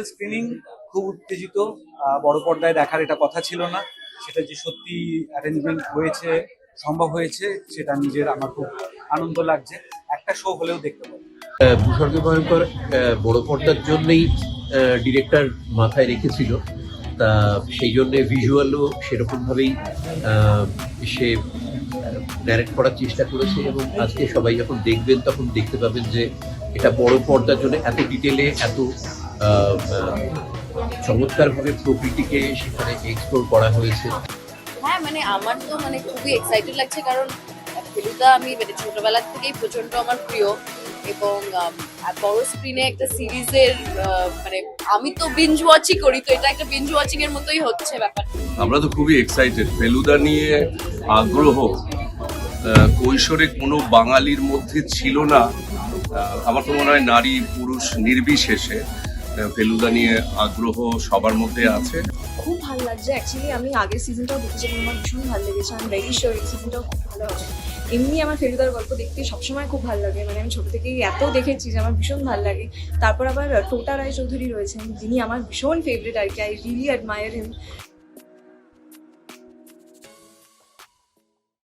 Screening খুব উত্তেজিত। বড় পর্দায় দেখার এটা কথা ছিল না, সেটা যে সত্যি অ্যারেঞ্জমেন্ট হয়েছে, সম্ভব হয়েছে, সেটা নিজের আমার খুব আনন্দ লাগছে। একটা শো হলেও দেখতে পাবো। ভূস্বর্গ ভয়ঙ্কর বড় পর্দার জন্যই ডিরেক্টর মাথায় রেখেছিল, তা সেই জন্যে ভিজুয়ালও সেরকম ভাবেই সে ন্যারেট করার চেষ্টা করেছে। এবং আজকে সবাই যখন দেখবেন তখন দেখতে পাবেন যে এটা বড় পর্দার জন্য এত ডিটেলে, এত চমৎকারভাবে প্রকৃতিকে সেখানে এক্সপ্লোর করা হয়েছে। হ্যাঁ, মানে আমার তো খুবই এক্সাইটেড লাগছে, কারণ ফেলুদা আমি ছোটবেলা থেকেই প্রচন্ড আমার প্রিয়। এবং বড় স্ক্রিনে একটা সিরিজের আমি তো বিঞ্জ ওয়াচই করি, তো এটা একটা বিঞ্জ ওয়াচিং এর মতোই হচ্ছে ব্যাপারটা। আমরা তো খুবই এক্সাইটেড। ফেলুদা নিয়ে আগ্রহ কৈশোরে কোনো বাঙালির মধ্যে ছিল না। আমার তো মনে হয় নারী পুরুষ নির্বিশেষে ফেলুদা নিয়ে আগ্রহ সবার মধ্যে আছে। খুব ভালো লাগছে। অ্যাকচুয়ালি আমি আগের সিজনটাও দেখেছিলাম, আমার ভীষণ ভালো লেগেছে। আমি ভেরি শিওর এই সিজনটাও খুব ভালো হবে। এমনি আমার ফেলুদার গল্প দেখতে সবসময় খুব ভালো লাগে, আমি ছোটো থেকেই এত দেখেছি যে আমার ভীষণ ভালো লাগে। তারপর আবার টোটা রায়চৌধুরী রয়েছেন, যিনি আমার ভীষণ ফেভারিট আর কি। I really admire him.